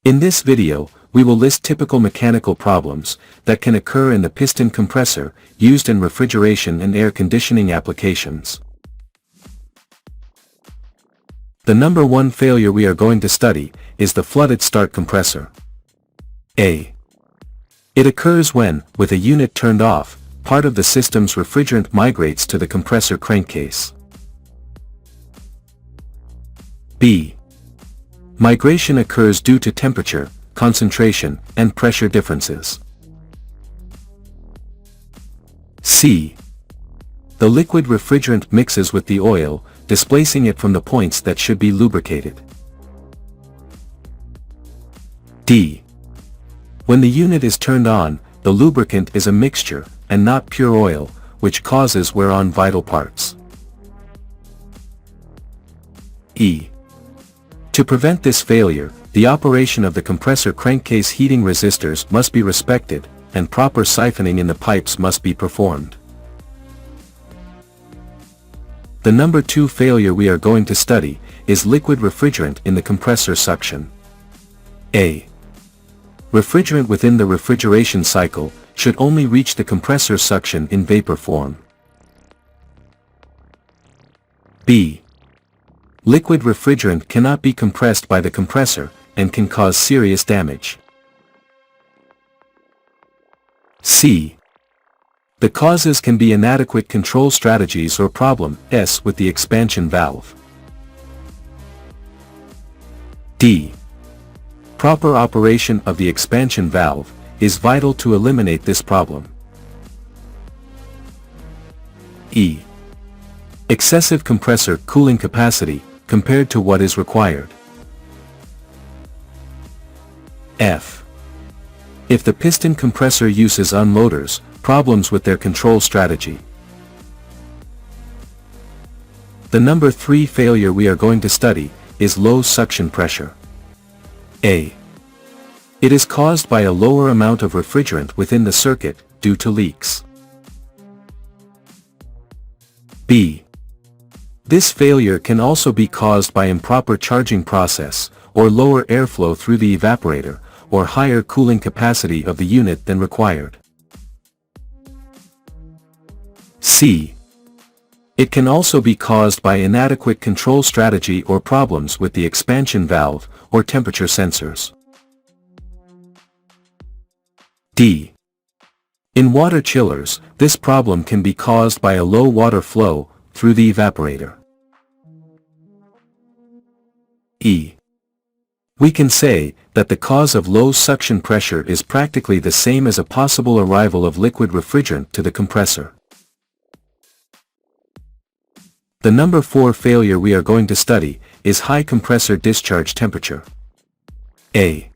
In this video, we will list typical mechanical problems that can occur in the piston compressor used in refrigeration and air conditioning applications. The number one failure we are going to study is the flooded start compressor. A. It occurs when, with a unit turned off, part of the system's refrigerant migrates to the compressor crankcase. B. Migration occurs due to temperature, concentration, and pressure differences. C. The liquid refrigerant mixes with the oil, displacing it from the points that should be lubricated. D. When the unit is turned on, the lubricant is a mixture, and not pure oil, which causes wear on vital parts. E. To prevent this failure, the operation of the compressor crankcase heating resistors must be respected, and proper siphoning in the pipes must be performed. The number two failure we are going to study is liquid refrigerant in the compressor suction. A. Refrigerant within the refrigeration cycle should only reach the compressor suction in vapor form. B. Liquid refrigerant cannot be compressed by the compressor and can cause serious damage. C. The causes can be inadequate control strategies or problem S with the expansion valve. D. Proper operation of the expansion valve is vital to eliminate this problem. E. Excessive compressor cooling capacity compared to what is required. F. If the piston compressor uses unloaders, problems with their control strategy. The number three failure we are going to study is low suction pressure. A. It is caused by a lower amount of refrigerant within the circuit due to leaks. B. This failure can also be caused by improper charging process, or lower airflow through the evaporator, or higher cooling capacity of the unit than required. C. It can also be caused by inadequate control strategy or problems with the expansion valve or temperature sensors. D. In water chillers, this problem can be caused by a low water flow through the evaporator. E. We can say that the cause of low suction pressure is practically the same as a possible arrival of liquid refrigerant to the compressor. The number four failure we are going to study is high compressor discharge temperature. A.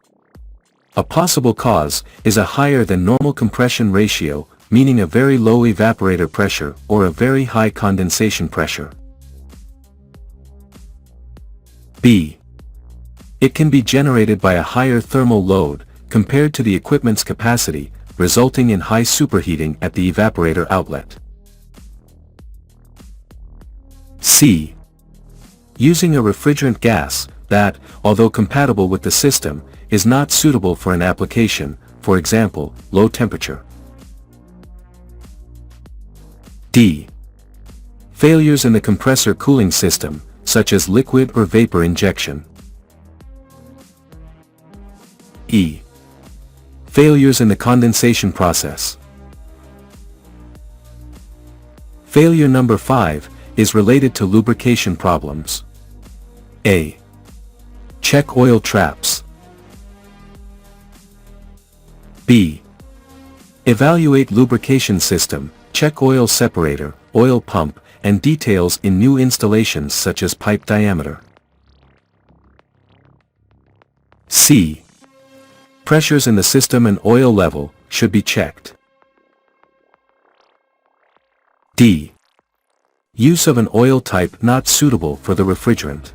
A possible cause is a higher than normal compression ratio, meaning a very low evaporator pressure or a very high condensation pressure. B. It can be generated by a higher thermal load compared to the equipment's capacity, resulting in high superheating at the evaporator outlet. C. Using a refrigerant gas that, although compatible with the system, is not suitable for an application, for example, low temperature. D. Failures in the compressor cooling system, such as liquid or vapor injection. E. Failures in the condensation process. Failure number 5 is related to lubrication problems. A. Check oil traps. B. Evaluate lubrication system, check oil separator, oil pump, and details in new installations such as pipe diameter. C. Pressures in the system and oil level should be checked. D. Use of an oil type not suitable for the refrigerant.